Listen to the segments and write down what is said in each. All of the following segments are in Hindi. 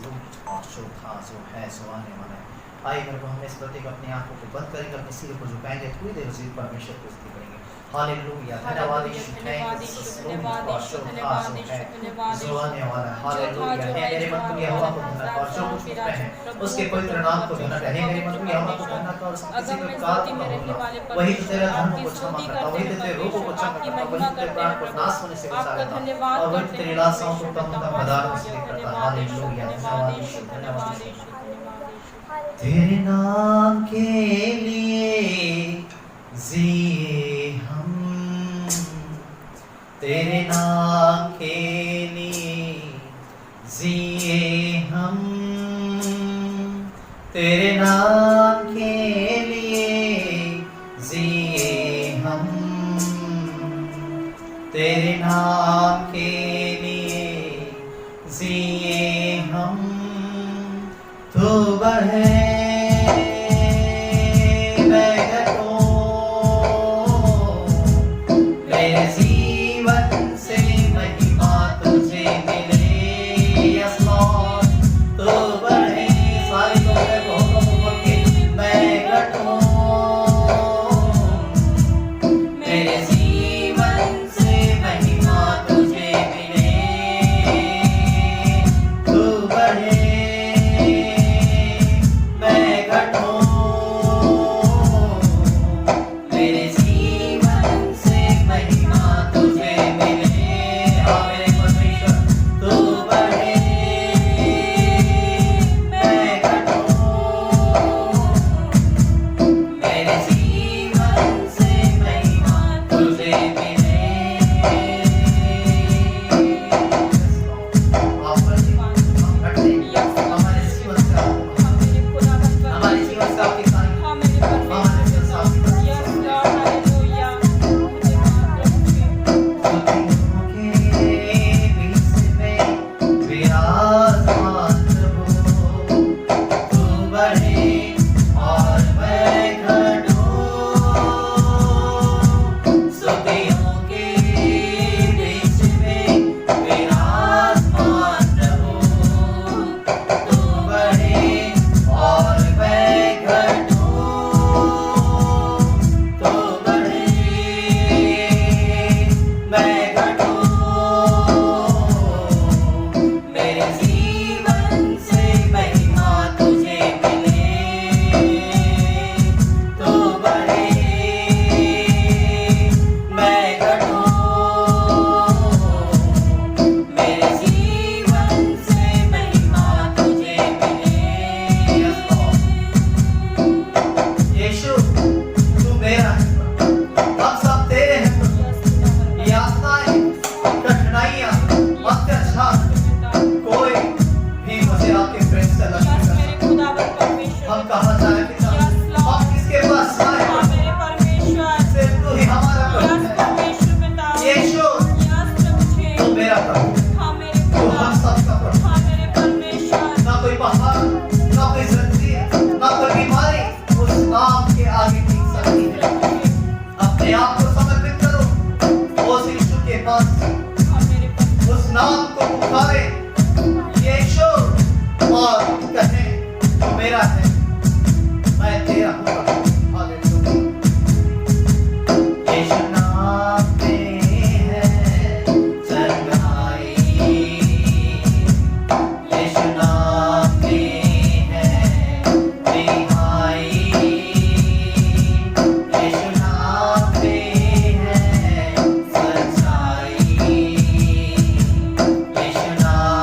रूप और जो था, जो है, जो आने वाला है। आइए मेरे को हम इस प्रत्येक अपनी आंखों को बंद करेंगे, अपने सिर को झुकाएंगे, थोड़ी देर उसी परमेश्वर को स्तुति करेंगे। हालेलुया, धन्यवाद यीशु, थैंक यू सो मच और जो था, जो है, जो आने वाला है। हालेलुया, हे मेरे मन को यहोवा को धन्यवाद और जो कुछ मुझ में है उसके पवित्र नाम को धन्यवाद। हे मेरे मन को यहोवा को धन्यवाद और किसी के कार को धन्यवाद। वही तो तेरे धर्म को क्षमा करता, वही तो तेरे रोगों को क्षमा करता, वही तो तेरे प्राण को नाश होने से बचा लेता और वही तो तेरी लाशों को तम तम पदार्थों से करता। हालेलुया, धन्यवाद यीशु, धन्यवाद यीशु। तेरे नाम के लिए जिए हम, तेरे नाम के लिए जिए हम, तेरे नाम के लिए जिए हम, तेरे नाम के लिए जिए हम। तू बढ़े Krishna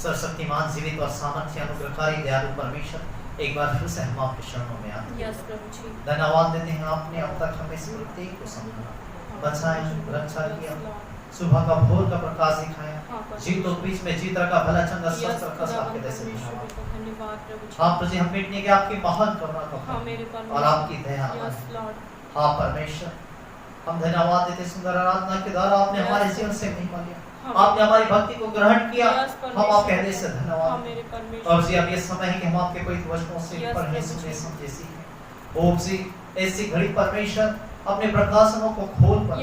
सर्वशक्तिमान जीवित और सामर्थ्य अनुग्रहकारी दयालु परमेश्वर, एक बार फिर से हम आपके चरणों में आते हैं। धन्यवाद देते हैं, आपने अब तक हमें इस प्रत्येक को संभाला, बचाया, रक्षा किया, सुबह का भोर का प्रकाश दिखाया, जीतों बीच में जीत रखा, भला चंगा स्वस्थ रखा, आपके जैसे हाँ प्रभु, हम मिटने के आपकी महान करुणा का और आपकी दया। हाँ परमेश्वर, हम धन्यवाद देते, सुंदर आराधना के द्वारा आपने हमारे जीवन से महिमा लिया, आपने हमारी भक्ति को ग्रहण किया, हम आपके हृदय से धन्यवाद। और जी अब ये समय है कि हम आपके पवित्र वचनों से पढ़ने सुनने समझे सीखें। ओ जी ऐसी घड़ी परमेश्वर अपने प्रकाशनों को खोल पर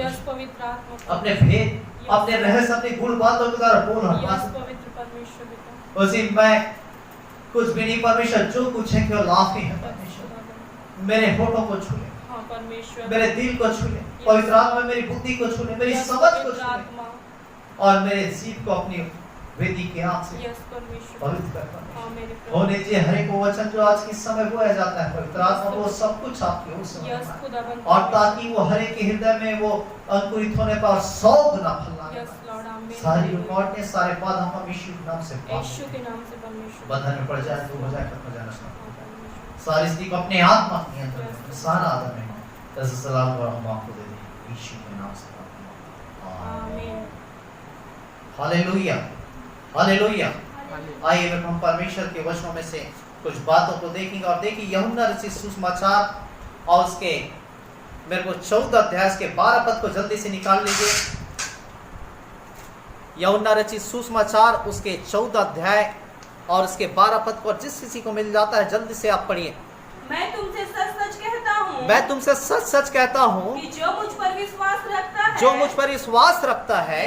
अपने भेद, अपने रहस्य, अपनी गूढ़ बातों के द्वारा बोल उसी मैं कुछ भी नहीं परमेश्वर, जो कुछ है केवल आप ही है परमेश्वर। मेरे होठों को छू ले, मेरे दिल को छू ले, पवित्र आत्मा मेरी बुद्धि को छू ले, मेरी समझ को छू ले और मेरे जीव को अपनी वेदी के आंख से पवित्र कर होने चाहिए। हर एक वचन जो आज के समय बोया जाता है पवित्र आत्मा, वो सब कुछ आपकी ओर से और ताकि वो हर एक के हृदय में वो अंकुरित होने पर 100 गुना फलना। सारी रुकावटें, सारे बाधा हम यीशु के नाम से बंधन में पड़ जाए, दूर हो जाए, खत्म हो जाए। सारी स्थिति को अपने आत्मा नियंत्रण में, सारा आदर में सलाम और हम आपको दे दें यीशु के नाम से। आमीन। Hallelujah, hallelujah. आइए हम परमेश्वर के वचनों में से कुछ बातों को देखेंगे और देखिए यूहन्ना रचित सुसमाचार और उसके मेरे को 14 अध्याय के 12 पद को जल्दी से निकाल लीजिए। यूहन्ना रचित सुसमाचार उसके 14 अध्याय और उसके 12 पद को जिस किसी को मिल जाता है जल्दी से आप पढ़िए। मैं तुमसे सच सच कहता हूँ, मैं तुमसे सच सच कहता हूँ कि जो मुझ पर विश्वास रखता है, जो मुझ पर विश्वास रखता है,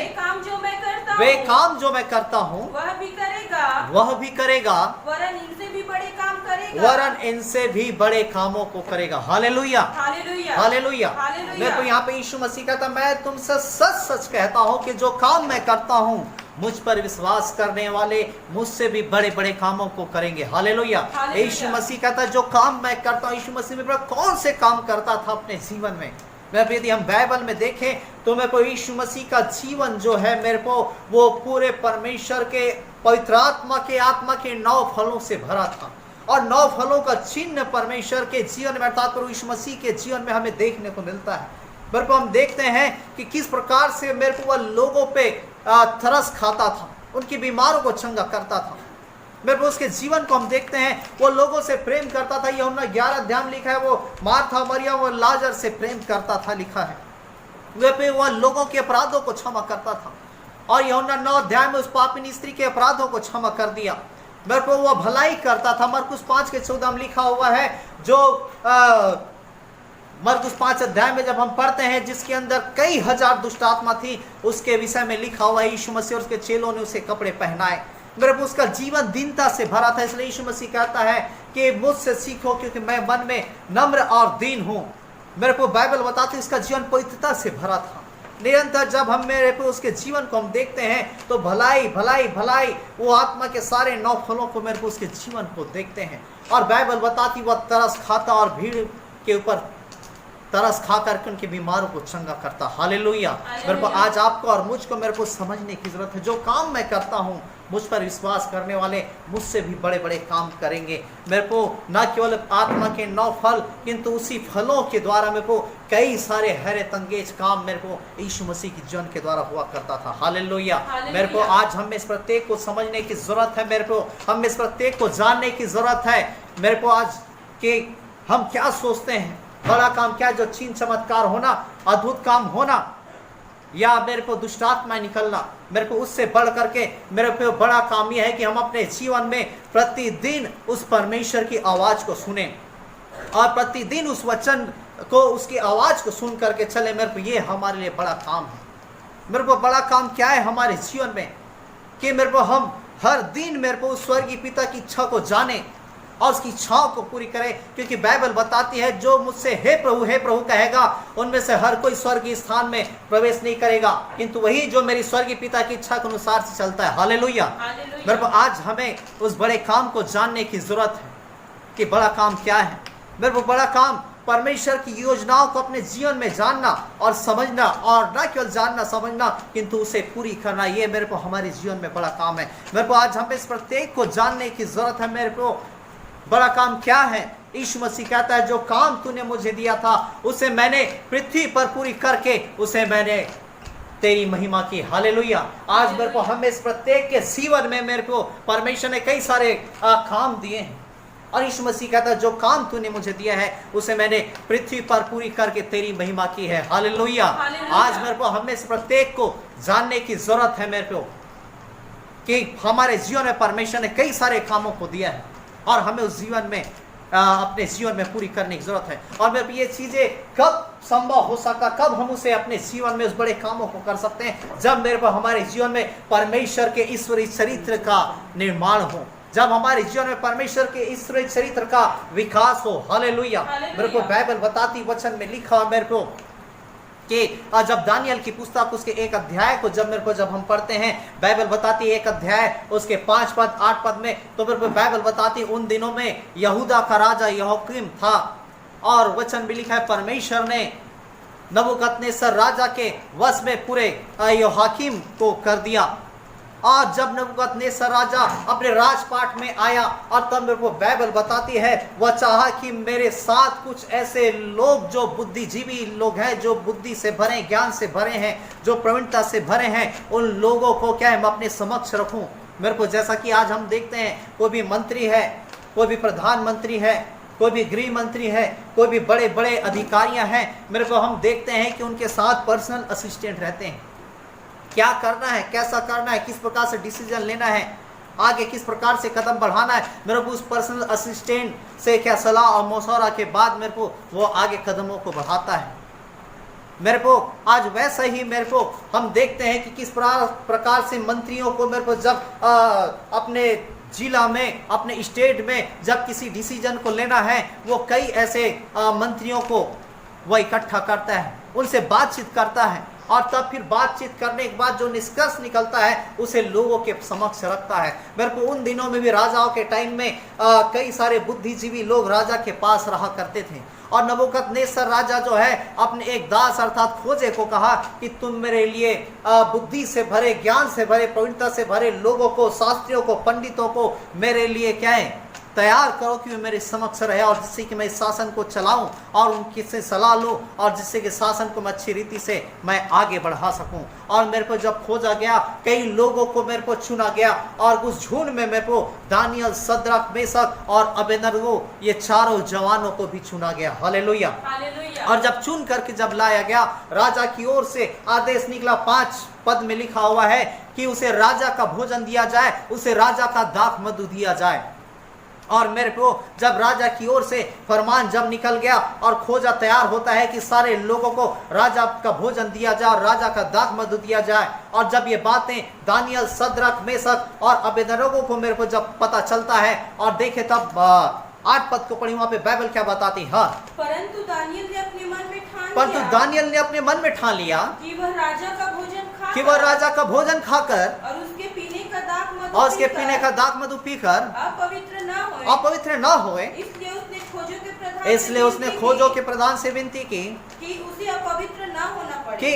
वे काम जो मैं करता हूँ वह भी करेगा, वरन इनसे भी बड़े काम करेगा, वरन इनसे भी बड़े कामों को करेगा। Hallelujah, hallelujah, hallelujah. मेरे को यहाँ पे यीशु मसीह कहता, मैं तुमसे सच सच कहता हूँ कि जो काम मैं करता हूँ मुझ पर विश्वास करने वाले मुझसे भी बड़े बड़े कामों को करेंगे। हालेलुया। यीशु मसीह कहता, जो काम मैं करता हूँ, यीशु मसीह में कौन से काम करता था अपने जीवन में। यदि हम बाइबल में देखें तो मेरे को यीशु मसीह का जीवन जो है मेरे को वो पूरे परमेश्वर के पवित्र आत्मा के 9 फलों से भरा था और 9 फलों का चिन्ह परमेश्वर के जीवन में अर्थात यीशु मसीह के जीवन में हमें देखने को मिलता है। मेरे को हम देखते हैं कि किस प्रकार से मेरे को वह लोगों पे तरस खाता था, उनकी बीमारों को चंगा करता था। मेरे को उसके जीवन को हम देखते हैं, वो लोगों से प्रेम करता था। यूहन्ना 11 अध्याय में लिखा है, वो मार्था, मरियम और लाजर से प्रेम करता था, लिखा है। वह लोगों के अपराधों को क्षमा करता था और यूहन्ना 9 अध्याय में उस पापिनी स्त्री के अपराधों को क्षमा कर दिया। मेरे को वह भलाई करता था। मरकुस 5:14 में लिखा हुआ है, जो मरकुस 5 अध्याय में जब हम पढ़ते हैं जिसके अंदर कई हजार दुष्ट आत्मा थी, उसके विषय में लिखा हुआ है यीशु मसीह और उसके चेलों ने उसे कपड़े पहनाए। मेरे को उसका जीवन दीनता से भरा था, इसलिए यीशु मसीह कहता है कि मुझसे सीखो क्योंकि मैं मन में नम्र और दीन हूँ। मेरे को बाइबल बताती है इसका जीवन पवित्रता से भरा था। निरंतर जब हम मेरे को उसके जीवन को हम देखते हैं तो भलाई भलाई भलाई वो आत्मा के सारे 9 फलों को मेरे को उसके जीवन को देखते हैं। और बाइबल बताती वह तरस खाता और भीड़ के ऊपर तरस खा करके उनकी बीमारों को चंगा करता। हालेलुया। मेरे को आज आपको और मुझको मेरे को समझने की जरूरत है, जो काम मैं करता हूँ मुझ पर विश्वास करने वाले मुझसे भी बड़े बड़े काम करेंगे। मेरे को न केवल आत्मा के 9 फल किंतु उसी फलों के द्वारा मेरे को कई सारे हैरत अंगेज काम मेरे को यीशु मसीह की जीवन के द्वारा हुआ करता था। हालेलुया। मेरे को आज हमें इस प्रत्येक को समझने की जरूरत है, मेरे को हम इस प्रत्येक को जानने की जरूरत है। मेरे को आज के हम क्या सोचते हैं, बड़ा काम क्या, जो चिन्ह चमत्कार होना, अद्भुत काम होना या मेरे को दुष्ट आत्मा निकलना, मेरे को उससे बढ़ करके मेरे पे बड़ा काम यह है कि हम अपने जीवन में प्रतिदिन उस परमेश्वर की आवाज को सुने और प्रतिदिन उस वचन को, उसकी आवाज को सुन करके चले। मेरे को ये हमारे लिए बड़ा काम है। मेरे को बड़ा काम क्या है हमारे जीवन में कि मेरे को हम हर दिन मेरे को उस स्वर्गीय पिता की इच्छा को जाने और उसकी इच्छाओं को पूरी करे, क्योंकि बाइबल बताती है जो मुझसे हे प्रभु कहेगा उनमें से हर कोई स्वर्गीय स्थान में प्रवेश नहीं करेगा, किंतु वही जो मेरी स्वर्गीय पिता की इच्छा के अनुसार से चलता है। हालेलुया। मेरे को आज हमें उस बड़े काम को जानने की जरूरत है कि बड़ा काम क्या है। मेरे को बड़ा काम परमेश्वर की योजनाओं को अपने जीवन में जानना और समझना, और न केवल जानना समझना किंतु उसे पूरी करना, ये मेरे को हमारे जीवन में बड़ा काम है। मेरे को आज हमें इस प्रत्येक को जानने की जरूरत है। मेरे को बड़ा काम क्या है? यीशु मसीह कहता है जो काम तूने मुझे दिया था उसे मैंने पृथ्वी पर पूरी करके उसे मैंने तेरी महिमा की। हालेलुया। आज मेरे को हमें इस प्रत्येक के जीवन में मेरे को परमेश्वर ने कई सारे काम दिए हैं, और यीशु मसीह कहता है जो काम तूने मुझे दिया है उसे मैंने पृथ्वी पर पूरी करके तेरी महिमा की है। हालेलुया। आज मेरे को हमें इस प्रत्येक को जानने की जरूरत है मेरे को कि हमारे जीवन में परमेश्वर ने कई सारे कामों को दिया है और हमें उस जीवन में अपने जीवन में पूरी करने की जरूरत है। और मेरे को ये चीजें कब संभव हो सका, कब हम उसे अपने जीवन में उस बड़े कामों को कर सकते हैं? जब मेरे को हमारे जीवन में परमेश्वर के ईश्वरीय चरित्र का निर्माण हो, जब हमारे जीवन में परमेश्वर के ईश्वरीय चरित्र का विकास हो। हालेलुया। मेरे को बाइबल बताती वचन में लिखा मेरे को कि जब दानियल की पुस्तक उसके 1 अध्याय को जब हम पढ़ते हैं, बाइबल बताती 1 अध्याय उसके 5 पद 8 पद में, तो मेरे को बाइबल बताती उन दिनों में यहूदा का राजा यहोयाकीम था, और वचन भी लिखा है परमेश्वर ने नबूकदनेस्सर राजा के वश में पूरे यहोयाकीम को कर दिया। और जब नबूकदनेस्सर राजा अपने राजपाट में आया, और तब मेरे को बाइबल बताती है वह चाहा कि मेरे साथ कुछ ऐसे लोग जो बुद्धिजीवी लोग हैं, जो बुद्धि से भरे, ज्ञान से भरे हैं, जो प्रवीणता से भरे हैं, उन लोगों को क्या है मैं अपने समक्ष रखूं। मेरे को जैसा कि आज हम देखते हैं कोई भी मंत्री है, कोई भी प्रधानमंत्री है, कोई भी गृह मंत्री है, कोई भी बड़े बड़े अधिकारियां हैं, मेरे को हम देखते हैं कि उनके साथ पर्सनल असिस्टेंट रहते हैं। क्या करना है, कैसा करना है, किस प्रकार से डिसीजन लेना है, आगे किस प्रकार से कदम बढ़ाना है, मेरे को उस पर्सनल असिस्टेंट से क्या सलाह और मशवरा के बाद मेरे को वो आगे कदमों को बढ़ाता है। मेरे को आज वैसा ही मेरे को हम देखते हैं कि किस प्रकार से मंत्रियों को मेरे को जब अपने जिला में, अपने स्टेट में जब किसी डिसीजन को लेना है, वो कई ऐसे मंत्रियों को वह इकट्ठा करता है, उनसे बातचीत करता है, और तब फिर बातचीत करने के बाद जो निष्कर्ष निकलता है उसे लोगों के समक्ष रखता है। मेरे को उन दिनों में भी राजाओं के टाइम में कई सारे बुद्धिजीवी लोग राजा के पास रहा करते थे, और नबूकदनेस्सर राजा जो है अपने एक दास अर्थात खोजे को कहा कि तुम मेरे लिए बुद्धि से भरे, ज्ञान से भरे, प्रवीणता से भरे लोगों को, शास्त्रियों को, पंडितों को मेरे लिए क्या है तैयार करो कि वे मेरे समक्ष रहे, और जिससे कि मैं इस शासन को चलाऊं और उनकी से सलाह लूं, और जिससे कि शासन को मैं अच्छी रीति से मैं आगे बढ़ा सकूं। और मेरे को जब खोजा गया, कई लोगों को मेरे को चुना गया, और उस झुंड में मेरे को दानियल, सद्रक, मेशक और अबेदनगो ये चारों जवानों को भी चुना गया। हालेलुया। और जब चुन करके जब लाया गया, राजा की ओर से आदेश निकला, 5 पद में लिखा हुआ है कि उसे राजा का भोजन दिया जाए, उसे राजा का दाख मधु दिया जाए। और मेरे को जब राजा की ओर से फरमान जब निकल गया और खोजा तैयार होता है कि सारे लोगों को राजा का भोजन दिया जाए और राजा का दाख मधु दिया जाए, और जब ये बातें दानियल, सद्रक, मेशक और अबेदनगो को मेरे को जब पता चलता है और देखे, तब 8 पद को पढ़ी, वहां पे बाइबल क्या बताती है? परंतु दानियल ने अपने मन में ठान लिया कि वह राजा का भोजन खाकर और उसके पीने का दाख मधु पीकर अपवित्र न होए, इसलिए उसने खोजों के प्रधान से विनती की कि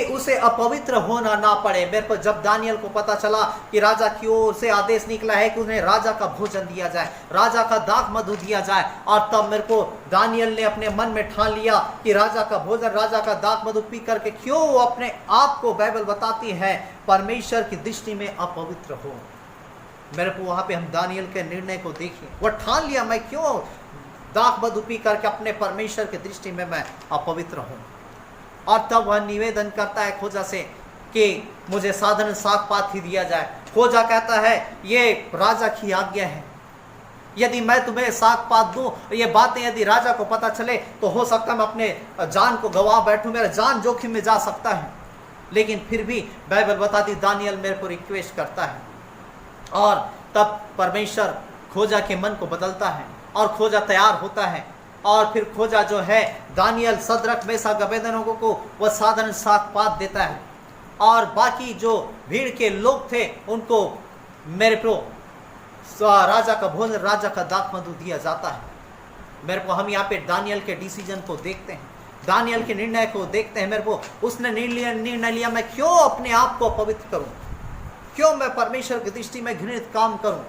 उसे अपवित्र होना ना पड़े। मेरे को जब दानियल को पता चला कि राजा की ओर से आदेश निकला है कि उन्हें राजा का भोजन दिया जाए, राजा का दाख मधु दिया जाए, और तब मेरे को दानियल ने अपने मन में ठान लिया कि राजा का भोजन, राजा का दाख मधु पी करके क्यों वो अपने आप को, बाइबल बताती है, परमेश्वर की दृष्टि में अपवित्र हो। मेरे को वहां पे हम दानियल के निर्णय को देखें, वह ठान लिया मैं क्यों दाख मधु पी करके अपने परमेश्वर की दृष्टि में मैं अपवित्र हूं। और तब वह निवेदन करता है खोजा से कि मुझे साधारण साग पात ही दिया जाए। खोजा कहता है ये राजा की आज्ञा है, यदि मैं तुम्हें साग पात दूं, ये बातें यदि राजा को पता चले तो हो सकता है मैं अपने जान को गवा बैठूं, मेरा जान जोखिम में जा सकता है। लेकिन फिर भी बाइबल बताती दानियल मेरे को रिक्वेस्ट करता है, और तब परमेश्वर खोजा के मन को बदलता है और खोजा तैयार होता है, और फिर खोजा जो है दानियल, सद्रक, मेशक, अबेदनगो को वह साधारण साग पात देता है, और बाकी जो भीड़ के लोग थे उनको मेरे को राजा का भोजन, राजा का दाख मधु दिया जाता है। मेरे को हम यहाँ पे दानियल के डिसीजन को देखते हैं, दानियल के निर्णय को देखते हैं। मेरे को उसने निर्णय लिया, मैं क्यों अपने आप को पवित्र करूं, क्यों मैं परमेश्वर की दृष्टि में घृणित काम करूं।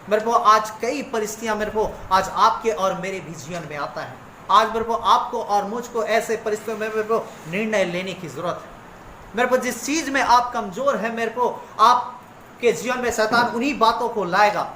मेरे को आज कई परिस्थितियां मेरे को आज आपके और मेरे भी जीवन में आता है। आज मेरे को आपको और मुझको ऐसे परिस्थितियों में मेरे को निर्णय लेने की जरूरत है। मेरे को जिस चीज में आप कमजोर है, मेरे को आपके जीवन में शैतान उन्हीं बातों को लाएगा,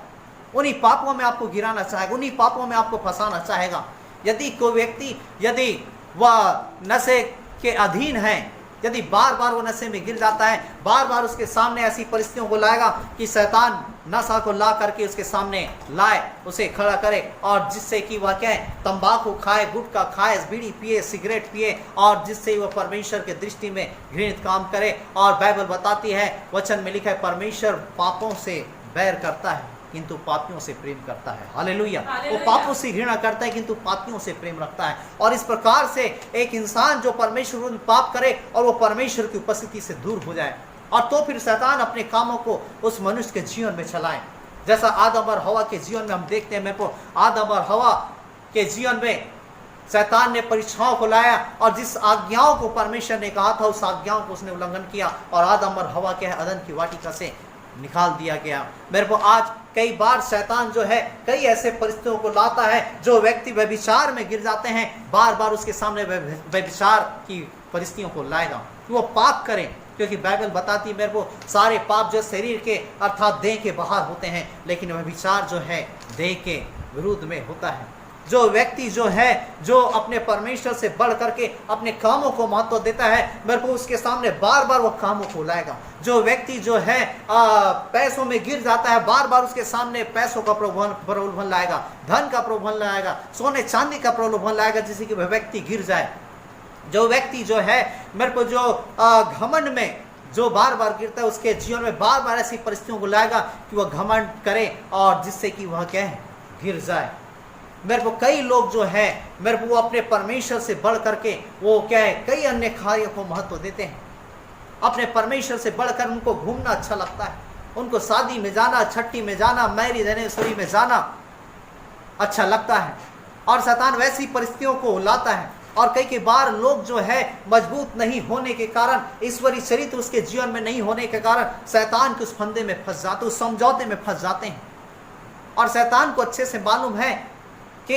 उन्हीं पापों में आपको गिराना चाहेगा, उन्हीं पापों में आपको फंसाना चाहेगा। यदि कोई व्यक्ति यदि वह नशे के अधीन है, यदि बार बार वो नशे में गिर जाता है, बार बार उसके सामने ऐसी परिस्थितियों को लाएगा कि शैतान नशा को ला करके उसके सामने लाए, उसे खड़ा करे, और जिससे कि वह क्या है, तंबाकू खाए, गुटखा खाए, बीड़ी पिए, सिगरेट पिए, और जिससे वह परमेश्वर के दृष्टि में घृणित काम करे। और बाइबल बताती है, वचन में लिखा है, परमेश्वर पापों से बैर करता है किंतु पापियों से प्रेम करता है। हालेलुया। वो पापों से घृणा करता है किंतु पापियों से प्रेम रखता है। और इस प्रकार से एक इंसान जो परमेश्वर विरुद्ध पाप करे और वो परमेश्वर की उपस्थिति से दूर हो जाए, और तो फिर शैतान अपने कामों को उस मनुष्य के जीवन में चलाए। जैसा आदम और हवा के जीवन में हम देखते हैं, मेरे को आदम और हवा के जीवन में शैतान ने परीक्षाओं को लाया, और जिस आज्ञाओं को परमेश्वर ने कहा था उस आज्ञाओं को उसने उल्लंघन किया, और आदम और हवा के अदन की वाटिका से निकाल दिया गया। मेरे को आज कई बार शैतान जो है कई ऐसे परिस्थितियों को लाता है, जो व्यक्ति व्यभिचार में गिर जाते हैं, बार बार उसके सामने व्यभिचार की परिस्थितियों को लाएगा कि वो पाप करें, क्योंकि बाइबल बताती मेरे को सारे पाप जो शरीर के अर्थात देह के बाहर होते हैं, लेकिन व्यभिचार जो है देह के विरुद्ध में होता है। जो व्यक्ति जो है जो अपने परमेश्वर से बढ़ करके अपने कामों को महत्व देता है, मेरे को उसके सामने बार बार वो कामों को लाएगा। जो व्यक्ति जो है पैसों में गिर जाता है, बार बार उसके सामने पैसों का प्रलोभन लाएगा, धन का प्रलोभन लाएगा, सोने चांदी का प्रलोभन लाएगा, जिससे कि वह व्यक्ति गिर जाए। जो व्यक्ति जो है मेरे को जो घमंड में जो बार बार गिरता है, उसके जीवन में बार बार ऐसी परिस्थितियों को लाएगा कि वह घमंड करे और जिससे कि वह क्या है, गिर जाए। मेरे को कई लोग जो है मेरे को वो अपने परमेश्वर से बढ़ करके वो क्या है, कई अन्य कार्यों को महत्व देते हैं। अपने परमेश्वर से बढ़कर उनको घूमना अच्छा लगता है, उनको शादी में जाना, छट्टी में जाना, मैरिज एनिवर्सरी में जाना अच्छा लगता है, और शैतान वैसी परिस्थितियों को लाता है। और कई बार लोग जो है मजबूत नहीं होने के कारण, ईश्वरीय चरित्र उसके जीवन में नहीं होने के कारण शैतान के उस फंदे में फंस जाते, उस समझौते में फंस जाते हैं। और शैतान को अच्छे से मालूम है कि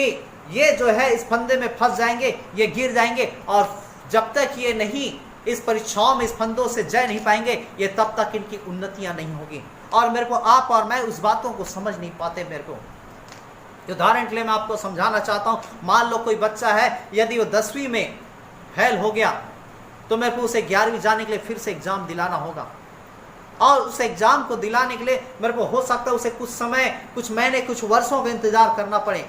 ये जो है इस फंदे में फंस जाएंगे, ये गिर जाएंगे, और जब तक ये नहीं इस परीक्षाओं में इस फंदों से जय नहीं पाएंगे, ये तब तक इनकी उन्नतियां नहीं होगी। और मेरे को आप और मैं उस बातों को समझ नहीं पाते। मेरे को उदाहरण के लिए मैं आपको समझाना चाहता हूँ, मान लो कोई बच्चा है, यदि वो 10वीं में फेल हो गया तो मेरे को उसे 11वीं जाने के लिए फिर से एग्जाम दिलाना होगा, और उस एग्जाम को दिलाने के लिए मेरे को हो सकता है उसे कुछ समय, कुछ महीने, कुछ वर्षों का इंतजार करना पड़े।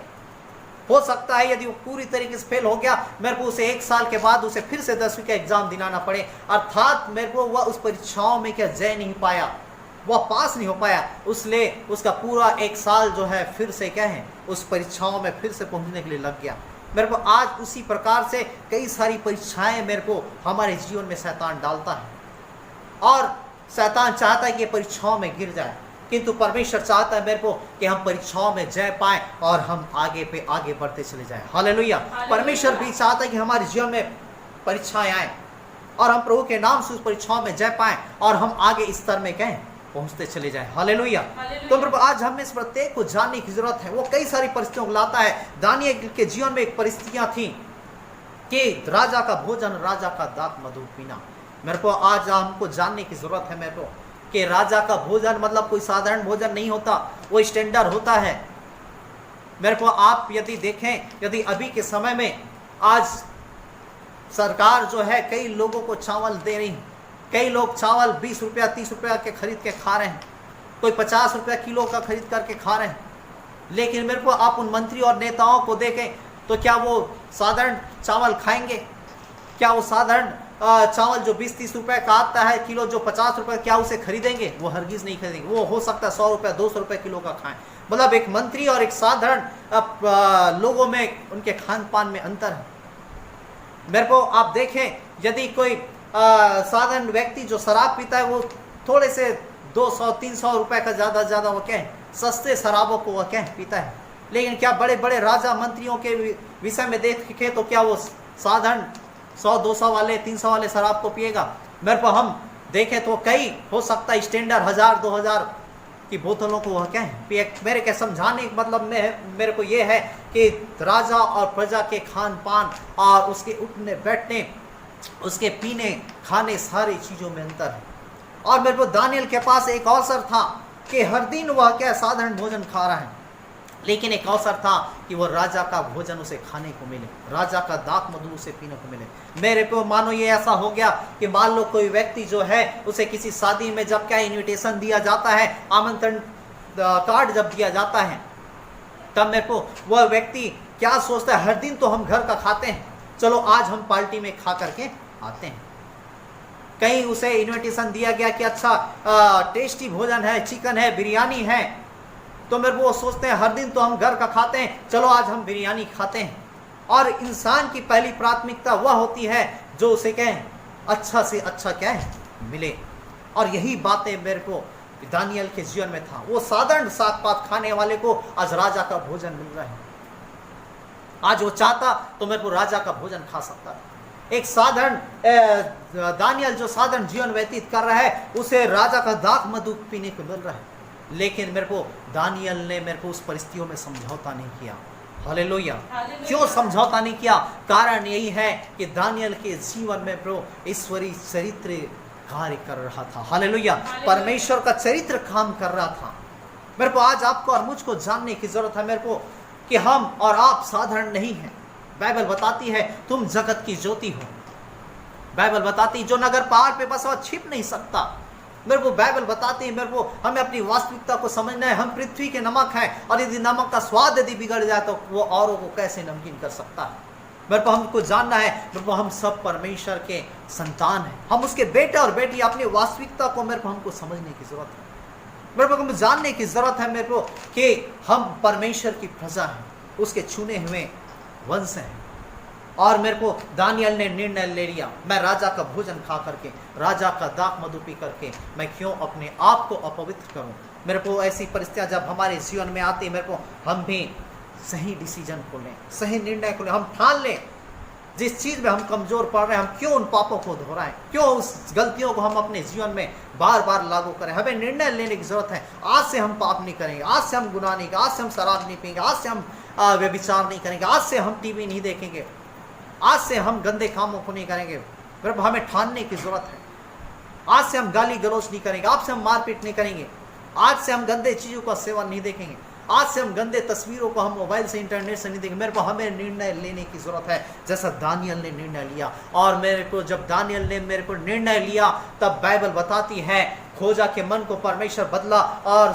हो सकता है यदि वो पूरी तरीके से फेल हो गया, मेरे को उसे 1 साल के बाद उसे फिर से 10वीं का एग्जाम दिलाना पड़े, अर्थात मेरे को वह उस परीक्षाओं में क्या जय नहीं पाया, वह पास नहीं हो पाया, इसलिए उसका पूरा 1 साल जो है फिर से क्या है, उस परीक्षाओं में फिर से पहुंचने के लिए लग गया। मेरे को आज उसी प्रकार से कई सारी परीक्षाएं मेरे को हमारे जीवन में शैतान डालता है, और शैतान चाहता है कि ये परीक्षाओं में गिर जाए, किंतु परमेश्वर चाहता है मेरे को कि हम परीक्षाओं में जय पाएं और हम आगे पे आगे बढ़ते चले जाएं। हालेलुया। परमेश्वर भी चाहता है कि हमारे जीवन में परीक्षाएं आए और हम प्रभु के नाम से उस परीक्षाओं में जय पाएं और हम आगे इस स्तर में कहें पहुंचते चले जाएं। हालेलुया। तो प्रभु आज हमें इस प्रत्येक को जानने की जरूरत है। वो कई सारी परिस्थितियों को लाता है। दानियेल के जीवन में एक परिस्थितियां थी कि राजा का भोजन, राजा का दाख मधु पीना। मेरे को आज हमको जानने की जरूरत है मेरे को कि राजा का भोजन मतलब कोई साधारण भोजन नहीं होता, वो स्टैंडर्ड होता है। मेरे को आप यदि देखें, यदि अभी के समय में आज सरकार जो है कई लोगों को चावल दे रही, कई लोग चावल 20 रुपया 30 रुपया के खरीद के खा रहे हैं, कोई 50 रुपया किलो का खरीद करके खा रहे हैं। लेकिन मेरे को आप उन मंत्री और नेताओं को देखें तो क्या वो साधारण चावल खाएंगे? क्या वो साधारण चावल जो 20-30 रुपए का आता है किलो, जो 50 रुपए, क्या उसे खरीदेंगे? वो हरगिज नहीं खरीदेंगे। वो हो सकता है 100 रुपए 200 रुपए किलो का खाएं। मतलब एक मंत्री और एक साधारण लोगों में उनके खान पान में अंतर है। मेरे को आप देखें, यदि कोई साधारण व्यक्ति जो शराब पीता है वो थोड़े से 200-300 रुपए का ज़्यादा वो क्या है, सस्ते शराबों को वह क्या है पीता है। लेकिन क्या बड़े बड़े राजा मंत्रियों के विषय में देखे तो क्या वो साधारण 100-200 वाले 300 वाले शराब को पिएगा? मेरे को हम देखें तो कई हो सकता है स्टैंडर्ड 1000-2000 की बोतलों को वह क्या मेरे के समझाने का मतलब में मेरे को ये है कि राजा और प्रजा के खान पान और उसके उठने बैठने, उसके पीने खाने सारी चीज़ों में अंतर है। और मेरे को दानियल के पास एक अवसर था कि हर दिन वह क्या साधारण भोजन खा रहा है, लेकिन एक अवसर था कि वो राजा का भोजन उसे खाने को मिले, राजा का दाख मधु उसे पीने को मिले। मेरे को मानो ये ऐसा हो गया कि मान लो कोई व्यक्ति जो है उसे किसी शादी में जब क्या इनविटेशन दिया जाता है, आमंत्रण कार्ड जब दिया जाता है, तब मेरे को वह व्यक्ति क्या सोचता है, हर दिन तो हम घर का खाते हैं, चलो आज हम पार्टी में खा करके आते हैं। कहीं उसे इनविटेशन दिया गया कि अच्छा टेस्टी भोजन है, चिकन है, बिरयानी है, तो मेरे वो सोचते हैं हर दिन तो हम घर का खाते हैं, चलो आज हम बिरयानी खाते हैं। और इंसान की पहली प्राथमिकता वह होती है जो उसे कहें अच्छा से अच्छा क्या है मिले। और यही बातें मेरे को दानियल के जीवन में था। वो साधारण साग पात खाने वाले को आज राजा का भोजन मिल रहा है। आज वो चाहता तो मेरे को राजा का भोजन खा सकता है। एक साधारण दानियल जो साधारण जीवन व्यतीत कर रहा है, उसे राजा का दाख मधु पीने को मिल रहा है। लेकिन मेरे को दानियल ने मेरे को उस परिस्थितियों में समझौता नहीं किया। हालेलुया। क्यों समझौता नहीं किया? कारण यही है कि दानियल के जीवन में प्रो ईश्वरीय चरित्र कार्य कर रहा था। हालेलुया। परमेश्वर का चरित्र काम कर रहा था। मेरे को आज आपको और मुझको जानने की जरूरत है मेरे को कि हम और आप साधारण नहीं हैं। बाइबल बताती है तुम जगत की ज्योति हो। बाइबल बताती है जो नगर पहाड़ पे बसा हुआ छिप नहीं सकता। मेरे को बाइबल बताती है मेरे को हमें अपनी वास्तविकता को समझना है। हम पृथ्वी के नमक हैं और यदि नमक का स्वाद यदि बिगड़ जाए तो वो औरों को कैसे नमकीन कर सकता है। मेरे को हमको जानना है मेरे को हम सब परमेश्वर के संतान हैं, हम उसके बेटे और बेटी। अपनी वास्तविकता को मेरे को हमको समझने की जरूरत है। मेरे को जानने की जरूरत है मेरे को कि हम परमेश्वर की प्रजा हैं, उसके चुने हुए वंश हैं। और मेरे को दानियल ने निर्णय ले लिया, मैं राजा का भोजन खा करके, राजा का दाख मधु पी करके मैं क्यों अपने आप को अपवित्र करूं। मेरे को ऐसी परिस्थितियां जब हमारे जीवन में आती, मेरे को हम भी सही डिसीजन को लें, सही निर्णय को लें। हम ठान लें जिस चीज़ में हम कमज़ोर पड़ रहे हैं, हम क्यों उन पापों को दोहराएं, क्यों उस गलतियों को हम अपने जीवन में बार बार लागू करें। हमें निर्णय लेने की ज़रूरत है। आज से हम पाप नहीं करेंगे, आज से हम गुनाह नहीं करेंगे, आज से हम शराब नहीं पिएंगे, आज से हम व्यभिचार नहीं करेंगे, आज से हम टीवी नहीं देखेंगे, आज से हम गंदे कामों को नहीं करेंगे। फिर हमें ठानने की ज़रूरत है। आज से हम गाली गलौज नहीं करेंगे, आज से हम मारपीट नहीं करेंगे, आज से हम गंदे चीज़ों का सेवन नहीं देखेंगे, आज से हम गंदे तस्वीरों को हम मोबाइल से इंटरनेट से नहीं देखेंगे। मेरे को हमें निर्णय लेने की ज़रूरत है जैसा दानियल ने निर्णय लिया। और मेरे को जब दानियल ने मेरे को निर्णय लिया तब बाइबल बताती है खोजा के मन को परमेश्वर बदला और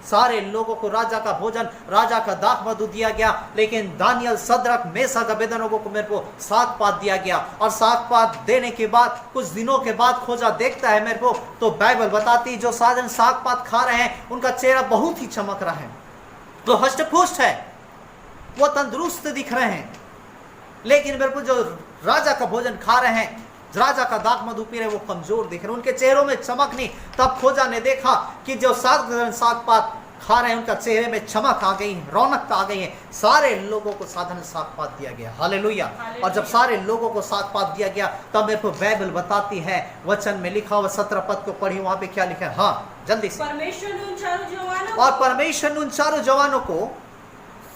सारे लोगों को राजा का भोजन, राजा का दाख मधु दिया गया। लेकिन दानियल, सद्रक, मेशक, अबेदनगो को मेरे को साग पात दिया गया। और साग पात देने के बाद कुछ दिनों के बाद खोजा देखता है मेरे को, तो बाइबल बताती जो साधन साग पात खा रहे हैं उनका चेहरा बहुत ही चमक रहा है, वो हष्ट-पुष्ट है, वो तंदुरुस्त दिख रहे हैं। लेकिन मेरे को जो राजा का भोजन खा रहे हैं, राजा का दाख मधु पी रहे, वो कमजोर दिख रहे हैं, उनके चेहरों में चमक नहीं। तब खोजा ने देखा कि जो साग पात खा रहे हैं उनका चेहरे में चमक आ गई है, रौनक आ गई है। सारे लोगों को साधारण साग पात दिया गया। हालेलुया। और जब सारे लोगों को साग पात दिया गया तब मेरे को बाइबल बताती है, वचन में लिखा हुआ 17 पद को पढ़ी, वहां पे क्या लिखा है? हाँ जल्दी से। परमेश्वर ने उन चारों जवानों और परमेश्वर ने उन चारों जवानों को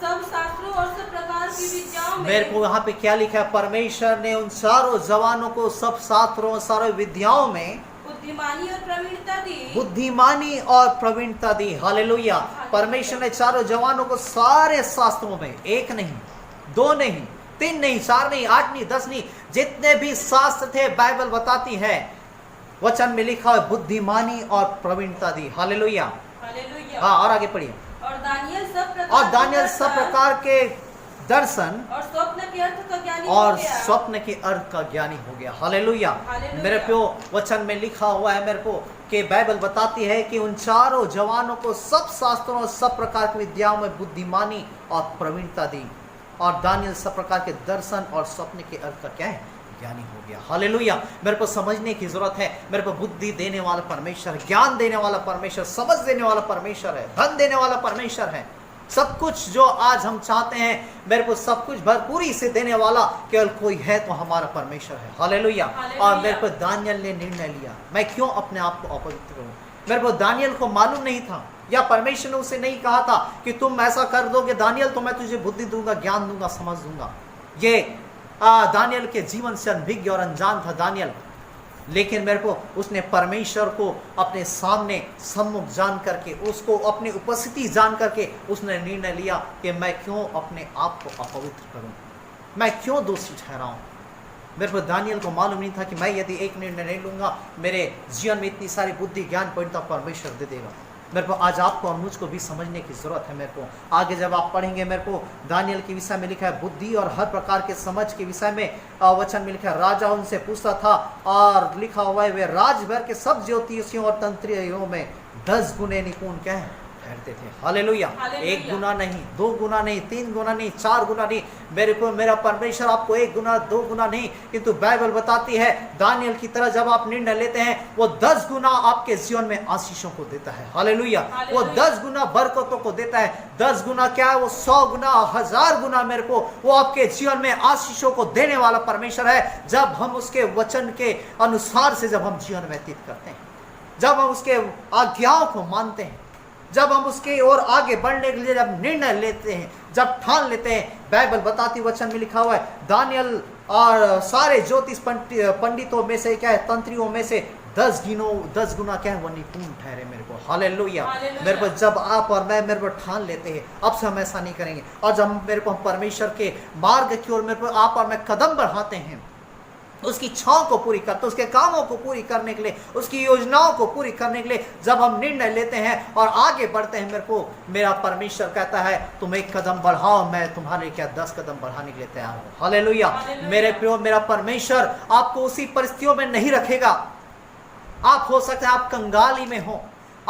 सब शास्त्रों और सब प्रकार की विद्याओं में, मेरे को यहाँ पे क्या लिखा है? परमेश्वर ने उन चारों जवानों को सब शास्त्रों, सारे विद्याओं में बुद्धिमानी और प्रवीणता दी। बुद्धिमानी और प्रवीणता दी। हालेलुया। परमेश्वर ने चारों जवानों को सारे शास्त्रों में, एक नहीं, दो नहीं, 3 नहीं, 4 नहीं, 8 नहीं, 10 नहीं, जितने भी शास्त्र थे बाइबल बताती है, वचन में लिखा है बुद्धिमानी और प्रवीणता दी। हालेलुया। हाँ, और आगे पढ़िए। और दानियल सब प्रकार के दर्शन और स्वप्न के अर्थ का ज्ञानी और हो गया। स्वप्न के अर्थ का ज्ञानी हो गया। हालेलुया। मेरे को वचन में लिखा हुआ है मेरे को कि बाइबल बताती है कि उन चारों जवानों को सब शास्त्रों और सब प्रकार की विद्याओं में बुद्धिमानी और प्रवीणता दी। और दानियल सब प्रकार के दर्शन और स्वप्न के अर्थ का क्या है? ज्ञानी हो गया। हालेलुया। मेरे को समझने की जरूरत है। मेरे को बुद्धि देने वाला परमेश्वर, ज्ञान देने वाला परमेश्वर, समझ देने वाला परमेश्वर है, धन देने वाला परमेश्वर है। सब कुछ जो आज हम चाहते हैं, मेरे को सब कुछ भरपूरी से देने वाला केवल कोई है तो हमारा परमेश्वर है। हालेलुया। और मेरे को दानियल ने निर्णय लिया, मैं क्यों अपने आप को अपवित्र करूं। मेरे को दानियल को मालूम नहीं था, या परमेश्वर ने उसे नहीं कहा था कि तुम ऐसा कर दोगे दानियल तो मैं तुझे बुद्धि दूंगा, ज्ञान दूंगा, समझ दूंगा। ये दानियल के जीवन से अनभिज्ञ और अनजान था दानियल, लेकिन मेरे को उसने परमेश्वर को अपने सामने सम्मुख जान करके, उसको अपनी उपस्थिति जान करके उसने निर्णय लिया कि मैं क्यों अपने आप को अपवित्र करूं, मैं क्यों दोषी ठहराऊं। मेरे को दानियल को मालूम नहीं था कि मैं यदि एक निर्णय नहीं लूंगा मेरे जीवन में इतनी सारी बुद्धि ज्ञान परिणता परमेश्वर दे देगा। मेरे को आज आपको और मुझको भी समझने की जरूरत है। मेरे को आगे जब आप पढ़ेंगे, मेरे को दानियल के विषय में लिखा है बुद्धि और हर प्रकार के समझ के विषय में वचन में लिखा है। राजा उनसे पूछता था और लिखा हुआ है वे राजभर के सब ज्योतिषियों और तंत्रियों में 10 गुने निपुण क्या है ठहरते थे। हालेलुया। 1 गुना नहीं, 2 गुना नहीं, 3 गुना नहीं, 4 गुना नहीं। मेरे को मेरा परमेश्वर आपको 1 गुना 2 गुना नहीं, किंतु बाइबल बताती है दानियल की तरह जब आप निर्णय लेते हैं वो 10 गुना आपके जीवन में आशीषों को देता है। हालेलुया। वो 10 गुना बरकतों को देता है। 10 गुना क्या है, वो 100 गुना 1000 गुना मेरे को वो आपके जीवन में आशीषों को देने वाला परमेश्वर है, जब हम उसके वचन के अनुसार से जब हम जीवन व्यतीत करते हैं, जब हम उसके आज्ञाओं को मानते हैं, जब हम उसके ओर आगे बढ़ने के लिए जब निर्णय लेते हैं, जब ठान लेते हैं। बाइबल बताती वचन में लिखा हुआ है दानियल और सारे ज्योतिष पंडितों में से क्या है, तंत्रियों में से 10 गुना क्या है वो निपुण ठहरे मेरे को। हालेलुया। मेरे को जब आप और मैं मेरे को ठान लेते हैं अब से हम ऐसा नहीं करेंगे, और जब मेरे को परमेश्वर के मार्ग की ओर मेरे को आप और मैं कदम बढ़ाते हैं, उसकी इच्छाओं को पूरी करते, उसके कामों को पूरी करने के लिए, उसकी योजनाओं को पूरी करने के लिए जब हम निर्णय लेते हैं और आगे बढ़ते हैं, मेरे को मेरा परमेश्वर कहता है तुम 1 कदम बढ़ाओ, मैं तुम्हारे क्या 10 कदम बढ़ाने के लिए तैयार हूं। हालेलुया। मेरे प्रियो, मेरा परमेश्वर आपको उसी परिस्थितियों में नहीं रखेगा। आप हो सकता है आप कंगाली में हो,